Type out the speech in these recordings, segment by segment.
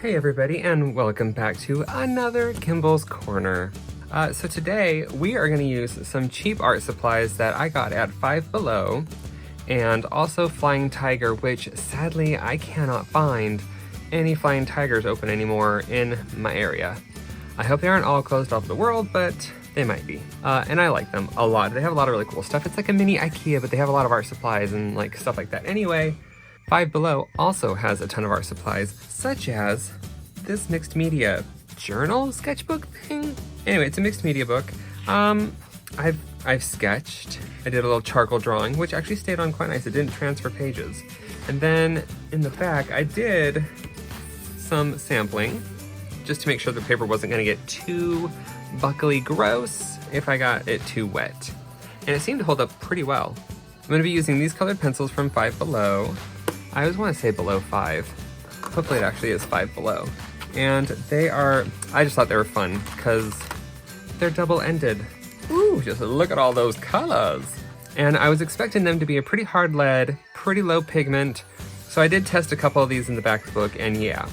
Hey everybody, and welcome back to another Kimball's Corner. So today we are going to use some cheap art supplies that I got at Five Below, and also Flying Tiger, which sadly I cannot find any Flying Tigers open anymore in my area. I hope they aren't all closed off the world, but they might be. And I like them a lot. They have a lot of really cool stuff. It's like a mini IKEA, but they have a lot of art supplies and like stuff like that. Anyway, Five Below also has a ton of art supplies, such as this mixed media journal sketchbook thing. Anyway, it's a mixed media book. I've sketched. I did a little charcoal drawing, which actually stayed on quite nice. It didn't transfer pages. And then in the back, I did some sampling just to make sure the paper wasn't going to get too buckly gross if I got it too wet. And it seemed to hold up pretty well. I'm going to be using these colored pencils from Five Below. I always want to say below 5. Hopefully it actually is Five Below. And they are, I just thought they were fun because they're double-ended. Ooh, just look at all those colors. And I was expecting them to be a pretty hard lead, pretty low pigment. So I did test a couple of these in the back of the book, and yeah,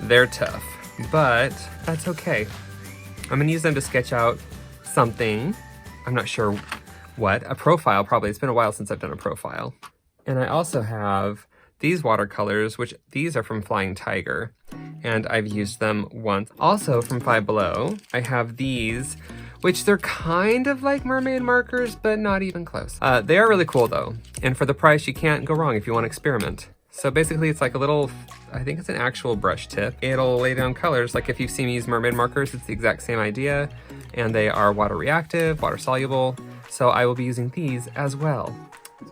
they're tough, but that's okay. I'm gonna use them to sketch out something. I'm not sure what, a profile probably. It's been a while since I've done a profile. And I also have these watercolors, which these are from Flying Tiger, and I've used them once. Also from Five Below, I have these, which they're kind of like mermaid markers, but not even close. They are really cool though, and for the price, you can't go wrong if you want to experiment. So basically it's like a little, I think it's an actual brush tip. It'll lay down colors. Like if you've seen me use mermaid markers, it's the exact same idea, and they are water reactive, water soluble. So I will be using these as well.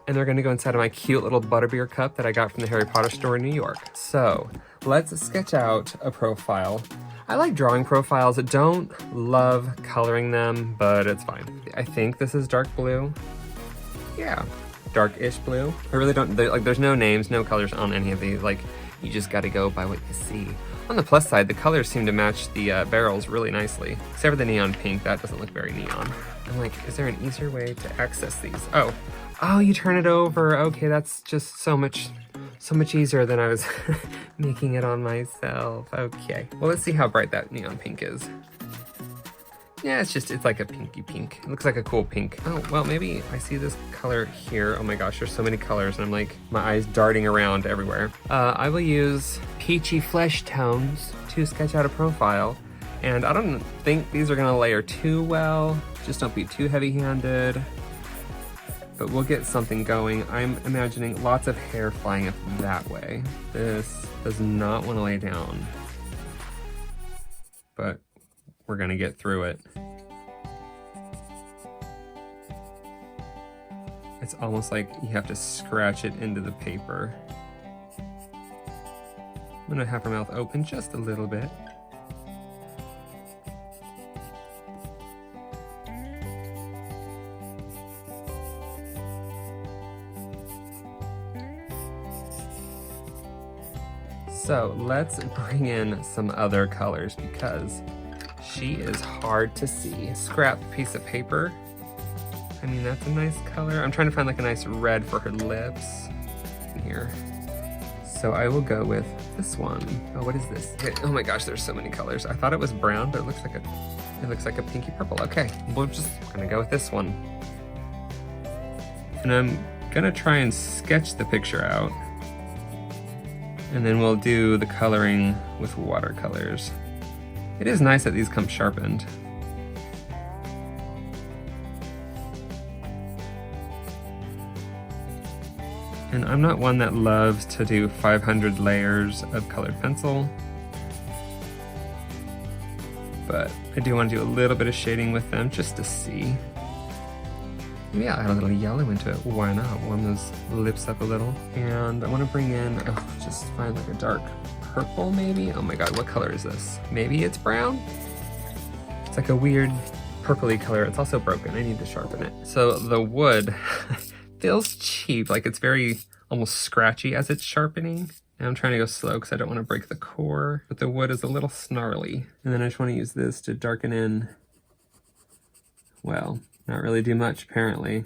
And they're gonna go inside of my cute little butterbeer cup that I got from the Harry Potter store in New York. So let's sketch out a profile. I like drawing profiles. I don't love coloring them, but it's fine. I think this is dark blue. Yeah, dark-ish blue. I really don't, there's no names, no colors on any of these. Like, you just gotta go by what you see. On the plus side, the colors seem to match the barrels really nicely. Except for the neon pink, that doesn't look very neon. I'm like, is there an easier way to access these? Oh, you turn it over. Okay, that's just so much easier than I was making it on myself. Okay, well, let's see how bright that neon pink is. Yeah, it's like a pinky pink. It looks like a cool pink. Oh, well, maybe I see this color here. Oh my gosh, there's so many colors, and I'm like, my eyes darting around everywhere. I will use peachy flesh tones to sketch out a profile, and I don't think these are gonna layer too well. Just don't be too heavy-handed. But we'll get something going. I'm imagining lots of hair flying up that way. This does not want to lay down, but we're gonna get through it. It's almost like you have to scratch it into the paper. I'm gonna have her mouth open just a little bit. So let's bring in some other colors because she is hard to see. Scrap piece of paper. I mean, that's a nice color. I'm trying to find like a nice red for her lips in here. So I will go with this one. Oh, what is this? Oh my gosh, there's so many colors. I thought it was brown, but it looks like a pinky purple. Okay, we're gonna go with this one. And I'm gonna try and sketch the picture out. And then we'll do the coloring with watercolors. It is nice that these come sharpened. And I'm not one that loves to do 500 layers of colored pencil, but I do want to do a little bit of shading with them just to see. Maybe I'll add a little yellow into it. Why not? Warm those lips up a little. And I want to bring in, just find like a dark purple maybe. Oh my god, what color is this? Maybe it's brown? It's like a weird purpley color. It's also broken. I need to sharpen it. So the wood feels cheap, like it's very almost scratchy as it's sharpening. And I'm trying to go slow because I don't want to break the core, but the wood is a little snarly. And then I just want to use this to darken in, well, not really do much apparently.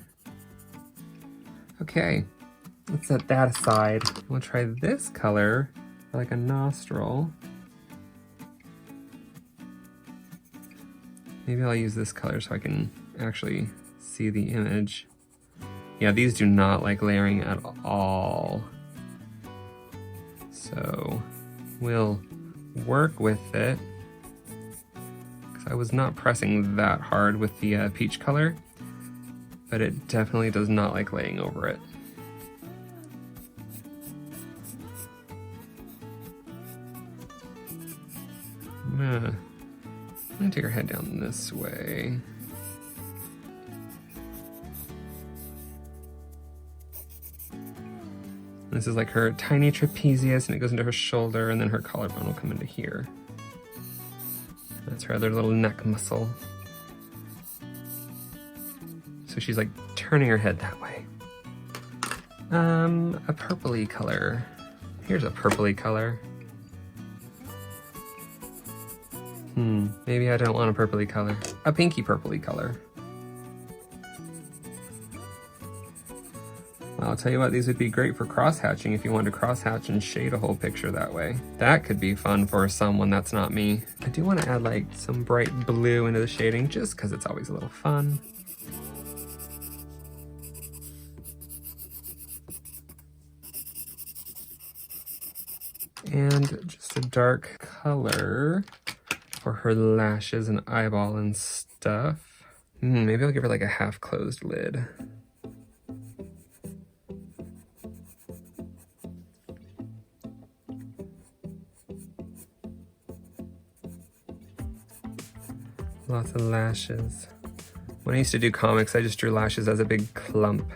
Okay, let's set that aside. We'll try this color for like a nostril. Maybe I'll use this color so I can actually see the image. Yeah, these do not like layering at all. So we'll work with it, because I was not pressing that hard with the peach color, but it definitely does not like laying over it. I'm gonna take her head down this way. This is like her tiny trapezius, and it goes into her shoulder, and then her collarbone will come into here. That's her other little neck muscle. So she's like turning her head that way. A purpley color. Here's a purpley color. Maybe I don't want a purpley color. A pinky purpley color. I'll tell you what, these would be great for cross-hatching if you wanted to cross-hatch and shade a whole picture that way. That could be fun for someone that's not me. I do want to add like some bright blue into the shading just because it's always a little fun. And just a dark color for her lashes and eyeball and stuff. Maybe I'll give her like a half-closed lid. Lots of lashes. When I used to do comics, I just drew lashes as a big clump.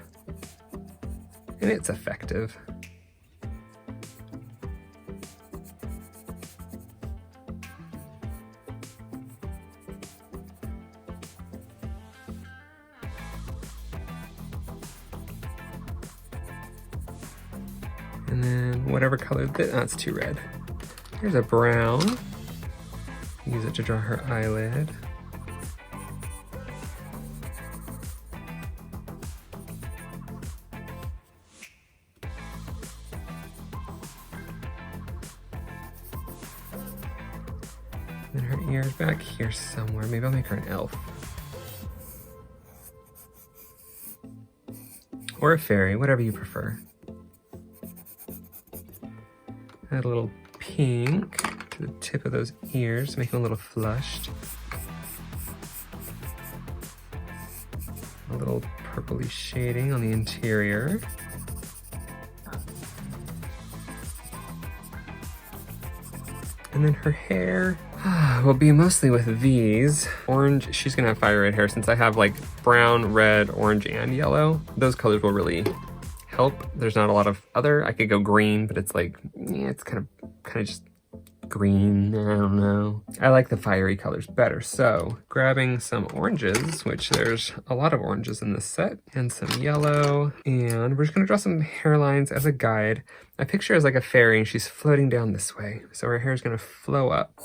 And it's effective. And then whatever color, that's too red. Here's a brown. Use it to draw her eyelid. And her ears back here somewhere. Maybe I'll make her an elf. Or a fairy, whatever you prefer. Add a little pink to the tip of those ears, make them a little flushed. A little purpley shading on the interior. And then her hair will be mostly with these. Orange, she's gonna have fire red hair since I have like brown, red, orange, and yellow. Those colors will really help. There's not a lot of other, I could go green, but it's like, yeah, it's kind of just green, I don't know. I like the fiery colors better, so grabbing some oranges, which there's a lot of oranges in this set, and some yellow, and we're just gonna draw some hairlines as a guide. I picture her as like a fairy, and she's floating down this way, so her hair is gonna flow up.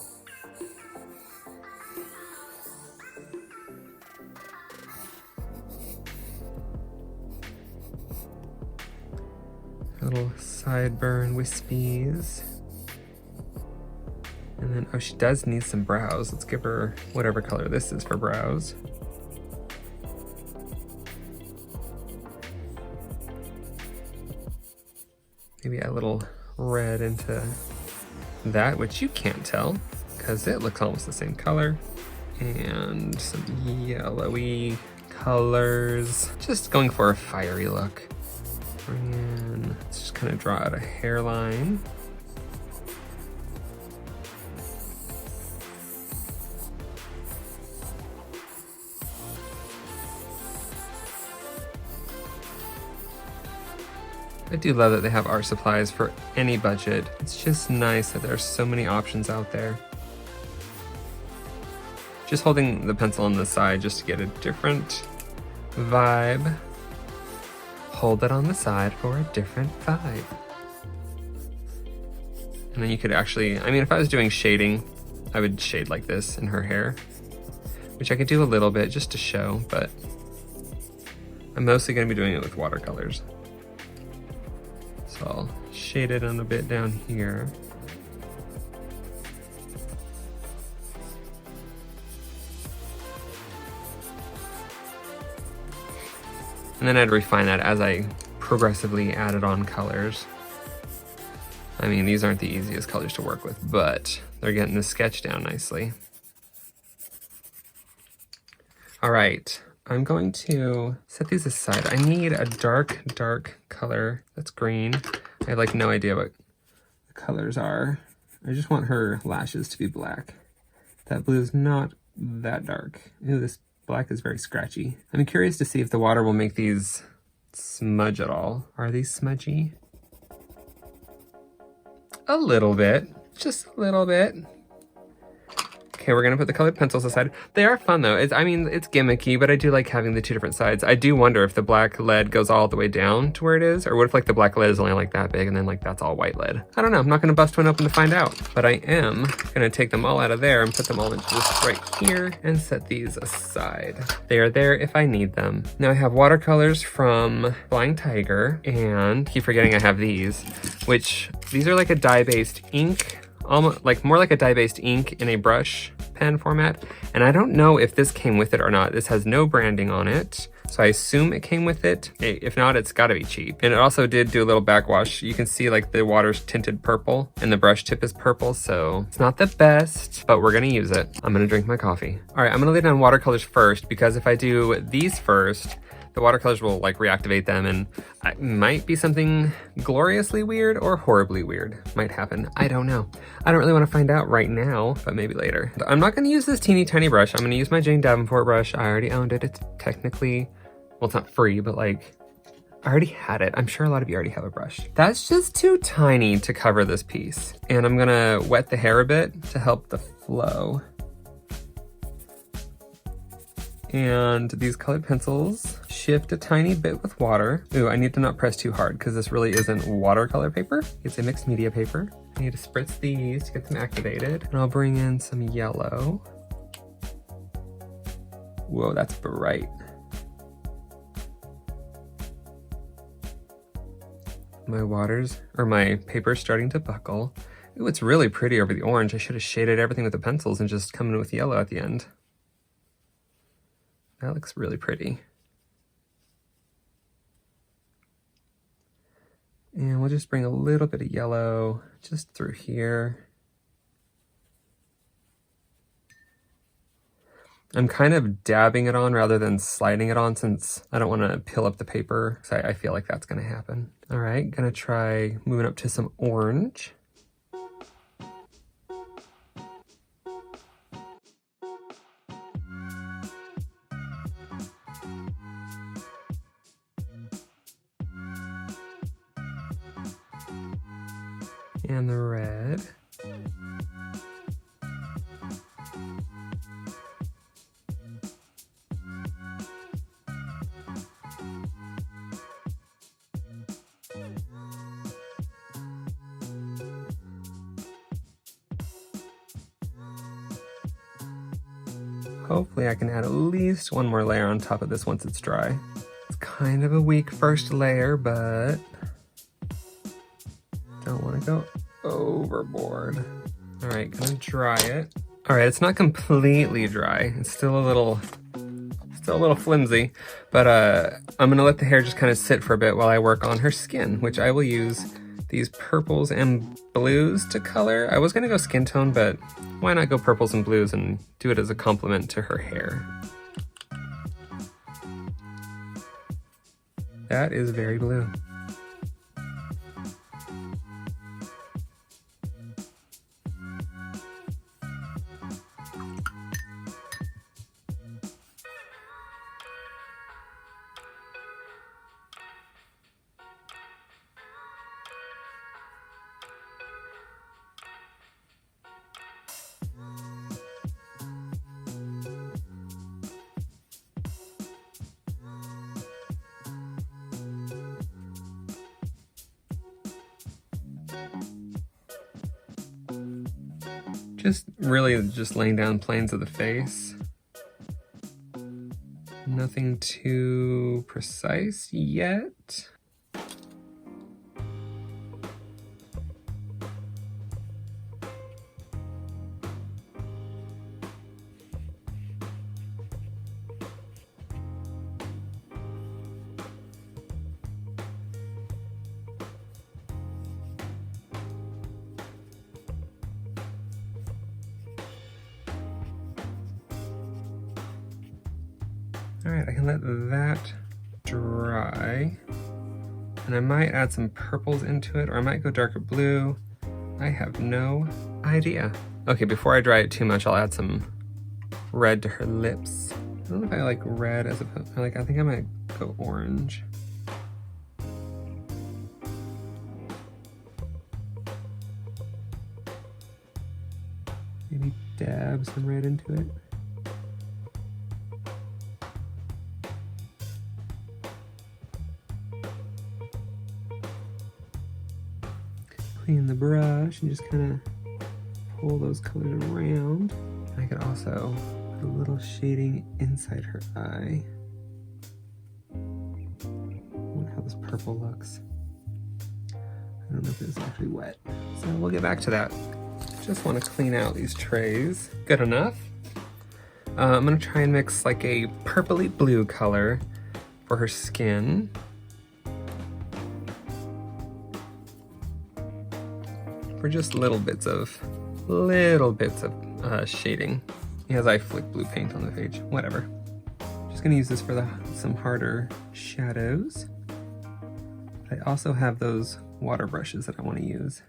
Little sideburn wispies. And then, oh, she does need some brows. Let's give her whatever color this is for brows. Maybe a little red into that, which you can't tell because it looks almost the same color. And some yellowy colors. Just going for a fiery look. And let's just kind of draw out a hairline. I do love that they have art supplies for any budget. It's just nice that there's so many options out there. Just holding the pencil on the side just to get a different vibe. Hold it on the side for a different vibe. And then you could actually, I mean, if I was doing shading, I would shade like this in her hair, which I could do a little bit just to show, but I'm mostly gonna be doing it with watercolors. So I'll shade it on a bit down here. And then I'd refine that as I progressively added on colors. I mean, these aren't the easiest colors to work with, but they're getting the sketch down nicely. All right, I'm going to set these aside. I need a dark color that's green. I have like no idea what the colors are. I just want her lashes to be black. That blue is not that dark. Ooh, this black is very scratchy. I'm curious to see if the water will make these smudge at all. Are these smudgy? A little bit, just a little bit. Okay, we're gonna put the colored pencils aside. They are fun though. I mean, it's gimmicky, but I do like having the two different sides. I do wonder if the black lead goes all the way down to where it is, or what if like the black lead is only like that big and then like that's all white lead. I don't know, I'm not gonna bust one open to find out, but I am gonna take them all out of there and put them all into this right here and set these aside. They are there if I need them. Now I have watercolors from Flying Tiger, and keep forgetting I have these, which these are like a dye-based ink, almost like more like a dye-based ink in a brush pen format. And I don't know if this came with it or not. This has no branding on it, so I assume it came with it. If not, it's gotta be cheap. And it also did do a little backwash. You can see like the water's tinted purple and the brush tip is purple, so it's not the best, but we're gonna use it. I'm gonna drink my coffee. All right, I'm gonna lay down watercolors first, because if I do these first, the watercolors will like reactivate them, and it might be something gloriously weird or horribly weird might happen. I don't know. I don't really want to find out right now, but maybe later. I'm not going to use this teeny tiny brush. I'm going to use my Jane Davenport brush. I already owned it. It's technically, well, it's not free, but like I already had it. I'm sure a lot of you already have a brush. That's just too tiny to cover this piece. And I'm going to wet the hair a bit to help the flow. And these colored pencils shift a tiny bit with water. Ooh, I need to not press too hard because this really isn't watercolor paper. It's a mixed media paper. I need to spritz these to get them activated. And I'll bring in some yellow. Whoa, that's bright. My paper's starting to buckle. Ooh, it's really pretty over the orange. I should have shaded everything with the pencils and just come in with yellow at the end. That looks really pretty. And we'll just bring a little bit of yellow just through here. I'm kind of dabbing it on rather than sliding it on, since I don't want to peel up the paper. So I feel like that's going to happen. All right, gonna try moving up to some orange. And the red. Hopefully I can add at least one more layer on top of this once it's dry. It's kind of a weak first layer, but don't want to go overboard. All right, gonna dry it. All right, it's not completely dry. It's still a little flimsy, but I'm gonna let the hair just kind of sit for a bit while I work on her skin, which I will use these purples and blues to color. I was gonna go skin tone, but why not go purples and blues and do it as a complement to her hair? That is very blue. Just laying down planes of the face. Nothing too precise yet. All right, I can let that dry. And I might add some purples into it, or I might go darker blue. I have no idea. Okay, before I dry it too much, I'll add some red to her lips. I don't know if I like red as opposed, I think I might go orange. Maybe dab some red into it. Clean the brush and just kind of pull those colors around. I could also put a little shading inside her eye. I wonder how this purple looks. I don't know if it's actually wet. So we'll get back to that. Just want to clean out these trays. Good enough. I'm gonna try and mix like a purpley blue color for her skin. For just little bits of shading. As I flick blue paint on the page, whatever. Just gonna use this for some harder shadows. I also have those water brushes that I want to use.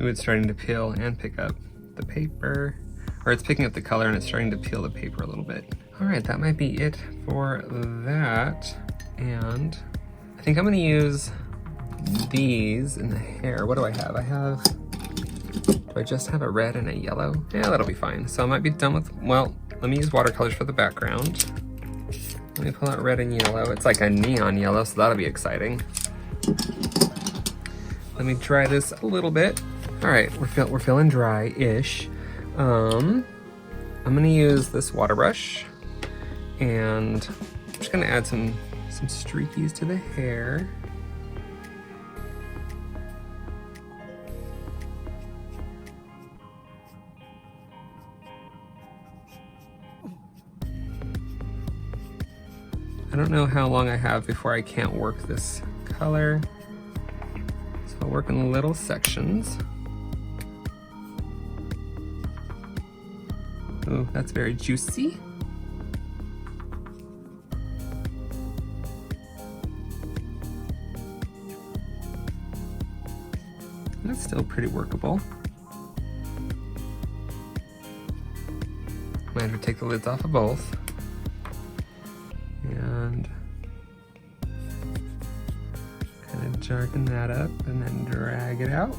Ooh, it's starting to peel and pick up the paper, or it's picking up the color and it's starting to peel the paper a little bit. All right, that might be it for that. And I think I'm gonna use these in the hair. What do I have? Do I just have a red and a yellow? Yeah, that'll be fine. So I might be done with, well, let me use watercolors for the background. Let me pull out red and yellow. It's like a neon yellow, so that'll be exciting. Let me dry this a little bit. All right, we're feeling dry-ish. I'm gonna use this water brush, and I'm just gonna add some streakies to the hair. I don't know how long I have before I can't work this color, so I'll work in little sections. Ooh, that's very juicy. That's still pretty workable. Might have to take the lids off of both. And kind of darken that up and then drag it out.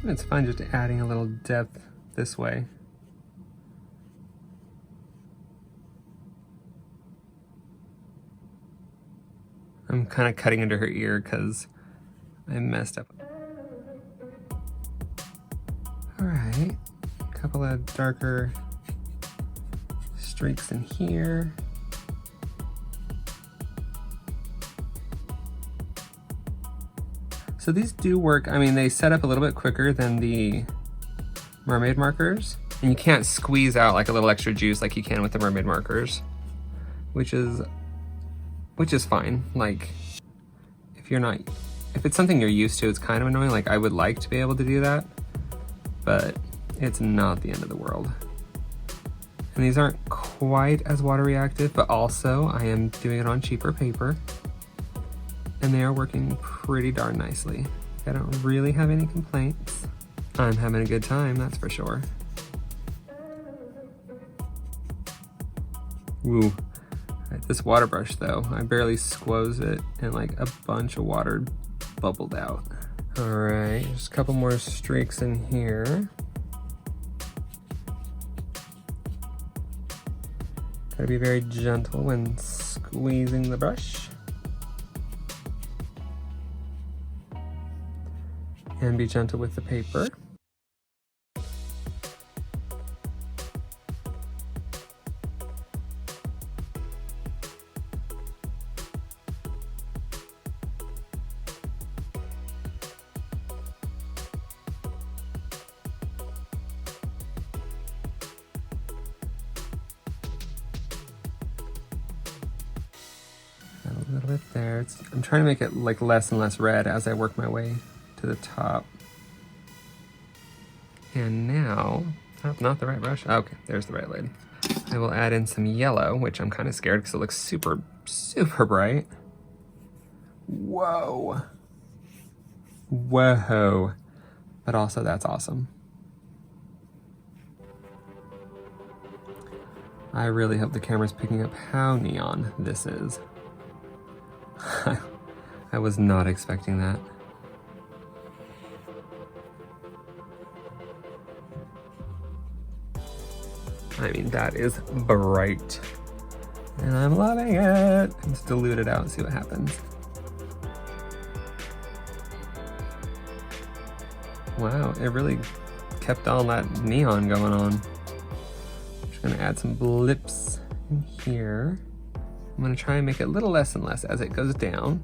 It's fun just adding a little depth this way. I'm kind of cutting into her ear because I messed up. All right, a couple of darker streaks in here. So these do work. I mean, they set up a little bit quicker than the mermaid markers, and you can't squeeze out like a little extra juice like you can with the mermaid markers, which is fine. Like, if it's something you're used to, it's kind of annoying. Like, I would like to be able to do that, but it's not the end of the world. And these aren't quite as water reactive, but also I am doing it on cheaper paper, and they are working pretty darn nicely. I don't really have any complaints. I'm having a good time, that's for sure. Ooh. This water brush though, I barely squoze it and like a bunch of water bubbled out. All right, just a couple more streaks in here. Gotta be very gentle when squeezing the brush. And be gentle with the paper. A little bit there. I'm trying to make it like less and less red as I work my way to the top. And now, oh, not the right brush. Okay, there's the right lid. I will add in some yellow, which I'm kind of scared because it looks super, super bright. Whoa. Whoa. But also that's awesome. I really hope the camera's picking up how neon this is. I was not expecting that. I mean, that is bright. And I'm loving it. Let's dilute it out and see what happens. Wow, it really kept all that neon going on. I'm just gonna add some blips in here. I'm gonna try and make it a little less and less as it goes down.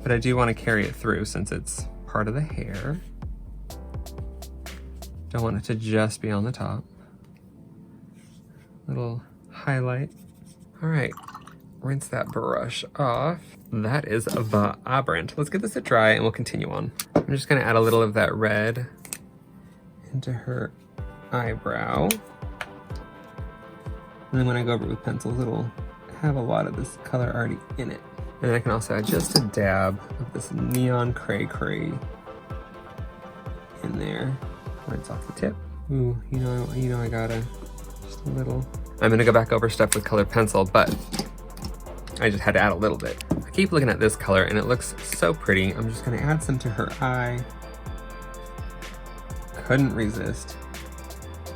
But I do want to carry it through since it's part of the hair. Don't want it to just be on the top. Little highlight. All right, rinse that brush off. That is vibrant. Let's get this to dry and we'll continue on. I'm just gonna add a little of that red into her eyebrow. And then when I go over it with pencils, it'll have a lot of this color already in it. And I can also add just a dab of this neon cray in there. It's off the tip. Ooh, you know I gotta, just a little. I'm gonna go back over stuff with colored pencil, but I just had to add a little bit. I keep looking at this color and it looks so pretty. I'm just gonna add some to her eye. Couldn't resist.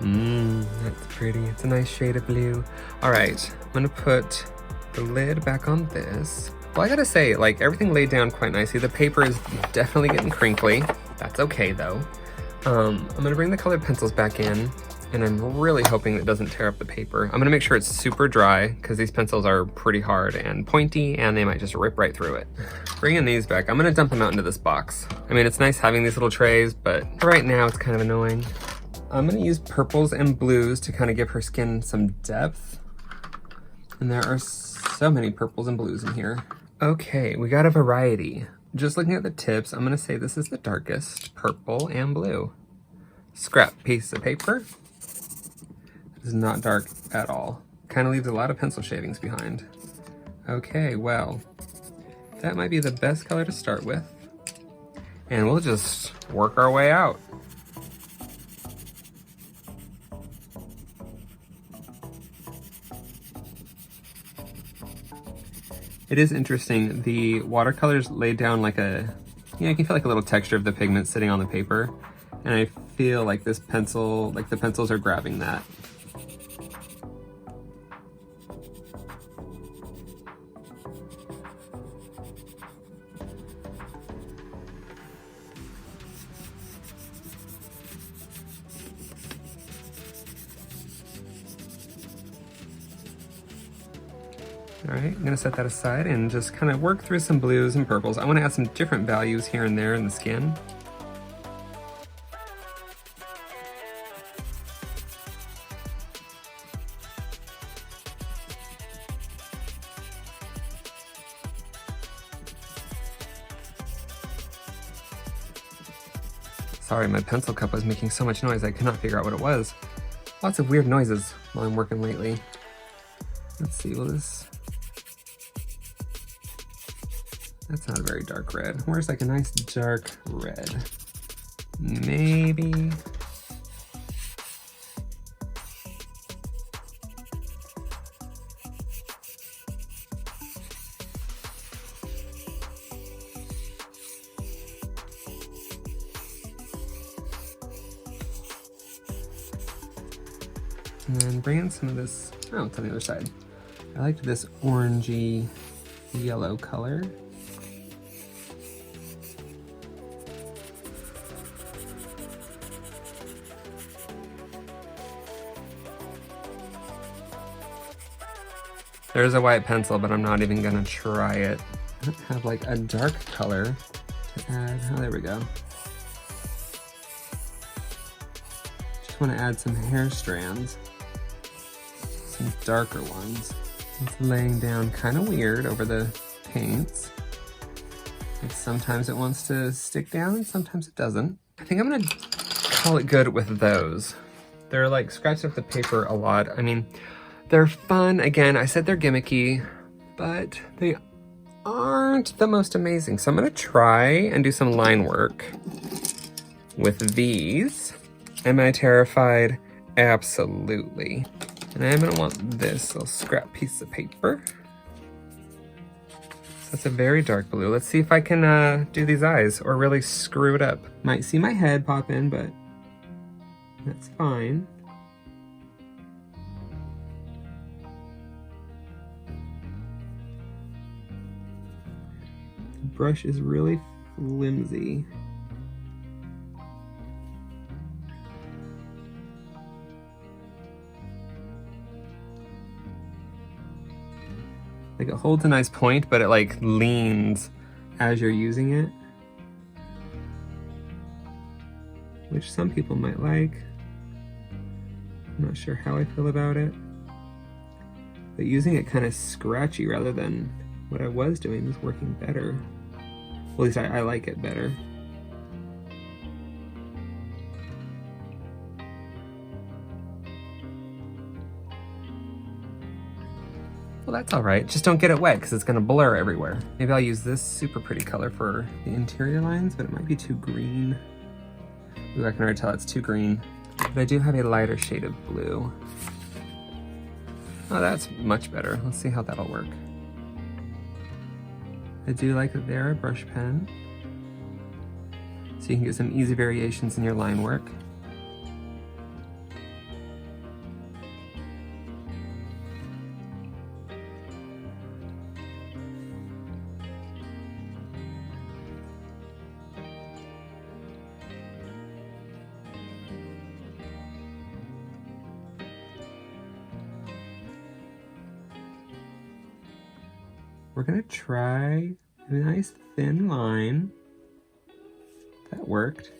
That's pretty. It's a nice shade of blue. All right, I'm gonna put the lid back on this. Well, I gotta say, like, everything laid down quite nicely. The paper is definitely getting crinkly. That's okay though. I'm gonna bring the colored pencils back in, and I'm really hoping it doesn't tear up the paper. I'm gonna make sure it's super dry, because these pencils are pretty hard and pointy, and they might just rip right through it. Bringing these back, I'm gonna dump them out into this box. I mean, it's nice having these little trays, but right now it's kind of annoying. I'm gonna use purples and blues to kind of give her skin some depth. And there are so many purples and blues in here. Okay, we got a variety. Just looking at the tips, I'm gonna say this is the darkest, purple and blue. Scrap piece of paper. It is not dark at all. Kind of leaves a lot of pencil shavings behind. Okay, well, that might be the best color to start with. And we'll just work our way out. It is interesting, the watercolors lay down like a, you can feel like a little texture of the pigment sitting on the paper. And I feel like this pencil, like the pencils are grabbing that. All right, I'm gonna set that aside and just kind of work through some blues and purples. I wanna add some different values here and there in the skin. Sorry, my pencil cup was making so much noise I could not figure out what it was. Lots of weird noises while I'm working lately. Let's see, will this... That's not a very dark red. Where's like a nice dark red? Maybe... And then bring in some of this, oh, it's on the other side. I liked this orangey yellow color. There's a white pencil, but I'm not even gonna try it. I don't have like a dark color to add. Oh, there we go. Just wanna add some hair strands. Some darker ones. It's laying down kind of weird over the paints. Like sometimes it wants to stick down and sometimes it doesn't. I think I'm gonna call it good with those. They're like scratched up the paper a lot. I mean, they're fun. Again, I said they're gimmicky, but they aren't the most amazing. So I'm gonna try and do some line work with these. Am I terrified? Absolutely. And I'm gonna want this little scrap piece of paper. So it's a very dark blue. Let's see if I can do these eyes or really screw it up. Might see my head pop in, but that's fine. The brush is really flimsy. Like it holds a nice point, but it like leans as you're using it, which some people might like. I'm not sure how I feel about it, but using it kind of scratchy rather than what I was doing is working better. Well, at least I like it better. Well, that's all right. Just don't get it wet because it's gonna blur everywhere. Maybe I'll use this super pretty color for the interior lines, but it might be too green. Ooh, I can already tell it's too green. But I do have a lighter shade of blue. Oh, that's much better. Let's see how that'll work. I do like that they're a brush pen, so you can get some easy variations in your line work. We're gonna try a nice thin line. That worked.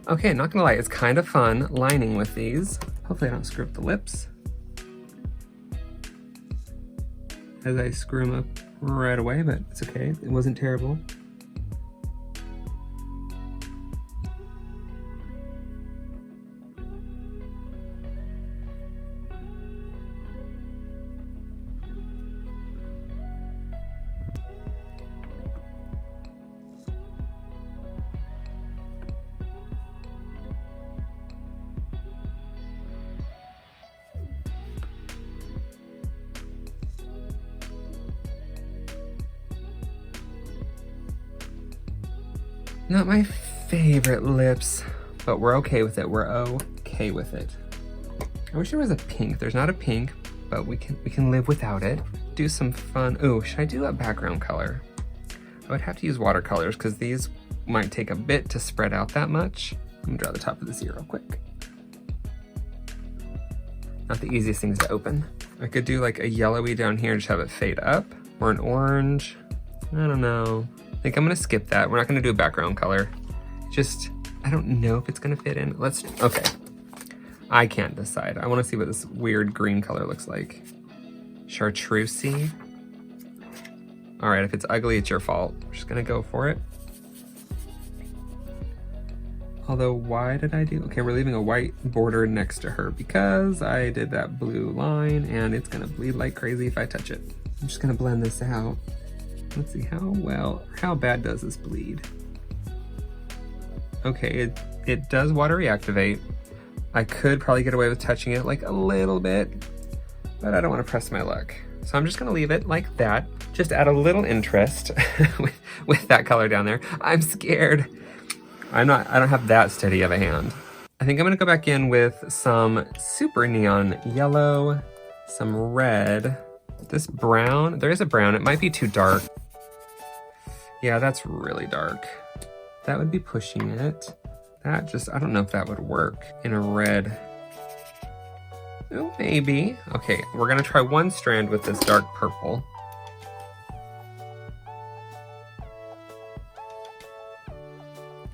Okay, not gonna lie, it's kind of fun lining with these. Hopefully I don't screw up the lips as I screw them up right away, but it's okay. It wasn't terrible. Not my favorite lips, but we're okay with it. We're okay with it. I wish there was a pink. There's not a pink, but we can live without it. Do some fun. Ooh, should I do a background color? I would have to use watercolors because these might take a bit to spread out that much. I'm gonna draw the top of this ear real quick. Not the easiest things to open. I could do like a yellowy down here and just have it fade up, or an orange. I don't know. I think I'm gonna skip that. We're not gonna do a background color. Just, I don't know if it's gonna fit in. Okay. I can't decide. I wanna see what this weird green color looks like. Chartreusey. All right, if it's ugly, it's your fault. We're just gonna go for it. Although, why did I do? Okay, we're leaving a white border next to her because I did that blue line and it's gonna bleed like crazy if I touch it. I'm just gonna blend this out. Let's see how bad does this bleed? Okay, it does water reactivate. I could probably get away with touching it like a little bit, but I don't want to press my luck. So I'm just gonna leave it like that. Just add a little interest with that color down there. I'm scared. I don't have that steady of a hand. I think I'm gonna go back in with some super neon yellow, some red. This brown, there is a brown, it might be too dark. Yeah, that's really dark. That would be pushing it. That just, I don't know if that would work in a red. Oh, maybe. Okay, we're gonna try one strand with this dark purple.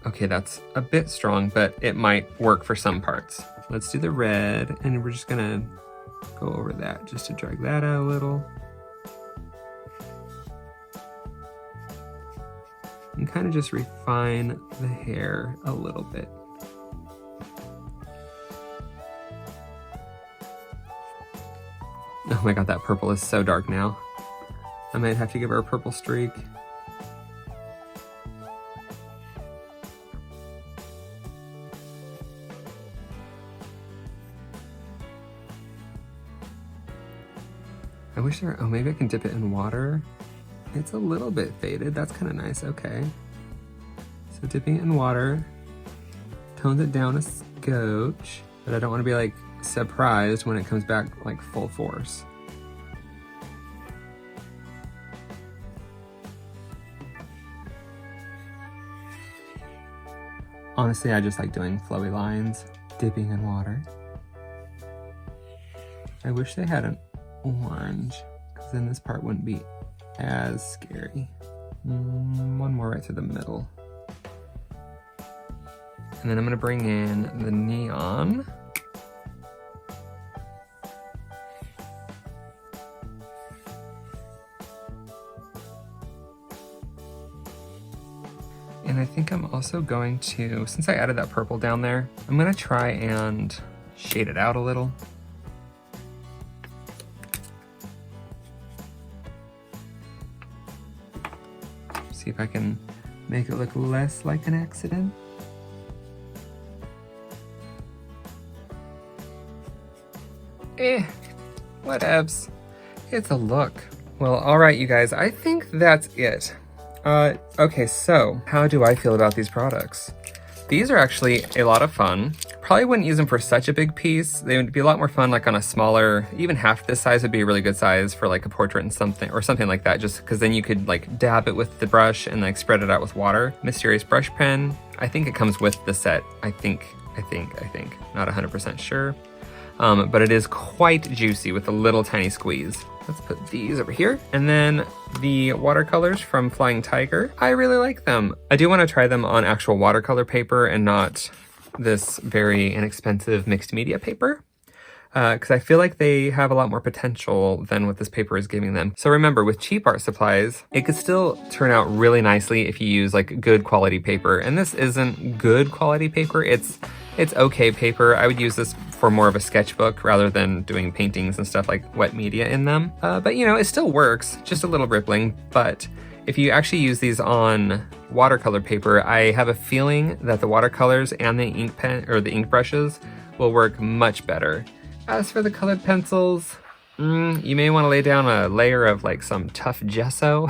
Okay, that's a bit strong, but it might work for some parts. Let's do the red, and we're just gonna go over that just to drag that out a little. And kind of just refine the hair a little bit. Oh my god, that purple is so dark now. I might have to give her a purple streak. I wish there, oh, maybe I can dip it in water. It's a little bit faded, that's kind of nice, okay. So dipping it in water, tones it down a scotch, but I don't want to be like surprised when it comes back like full force. Honestly, I just like doing flowy lines, dipping in water. I wish they had an orange, because then this part wouldn't be as scary. One more right through the middle. And then I'm gonna bring in the neon. And I think I'm also going to, since I added that purple down there, I'm gonna try and shade it out a little. See if I can make it look less like an accident. Whatevs. It's a look. Well, all right, you guys, I think that's it. Okay, so how do I feel about these products? These are actually a lot of fun. Probably wouldn't use them for such a big piece. They would be a lot more fun like on a smaller, even half this size would be a really good size for like a portrait and something, or something like that, just because then you could like dab it with the brush and like spread it out with water. Mysterious brush pen. I think it comes with the set. I think, not 100% sure. But it is quite juicy with a little tiny squeeze. Let's put these over here. And then the watercolors from Flying Tiger. I really like them. I do want to try them on actual watercolor paper and not this very inexpensive mixed media paper. Because I feel like they have a lot more potential than what this paper is giving them. So remember, with cheap art supplies, it could still turn out really nicely if you use like good quality paper. And this isn't good quality paper, it's okay paper. I would use this for more of a sketchbook rather than doing paintings and stuff like wet media in them. But you know, it still works, just a little rippling. But if you actually use these on watercolor paper, I have a feeling that the watercolors and the ink pen or the ink brushes will work much better. As for the colored pencils, you may want to lay down a layer of like some tough gesso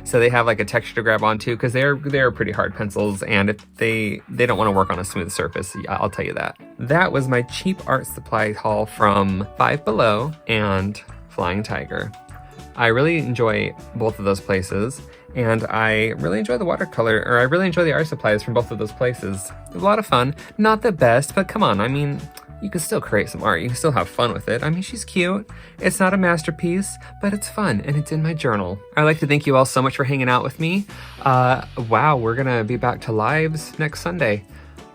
so they have like a texture to grab onto, because they're pretty hard pencils, and if they don't want to work on a smooth surface, I'll tell you that. That was my cheap art supply haul from Five Below and Flying Tiger. I really enjoy both of those places, and I really enjoy the watercolor, or I really enjoy the art supplies from both of those places. It was a lot of fun. Not the best, but come on, I mean, you can still create some art. You can still have fun with it. I mean, she's cute. It's not a masterpiece, but it's fun, and it's in my journal. I'd like to thank you all so much for hanging out with me. Wow, we're gonna be back to lives next Sunday.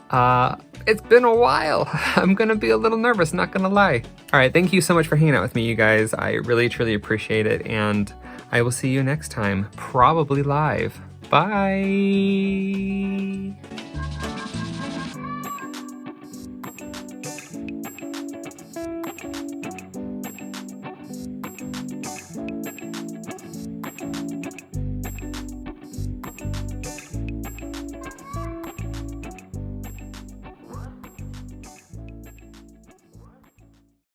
It's been a while. I'm gonna be a little nervous, not gonna lie. All right, thank you so much for hanging out with me, you guys. I really, truly appreciate it, and I will see you next time, probably live. Bye.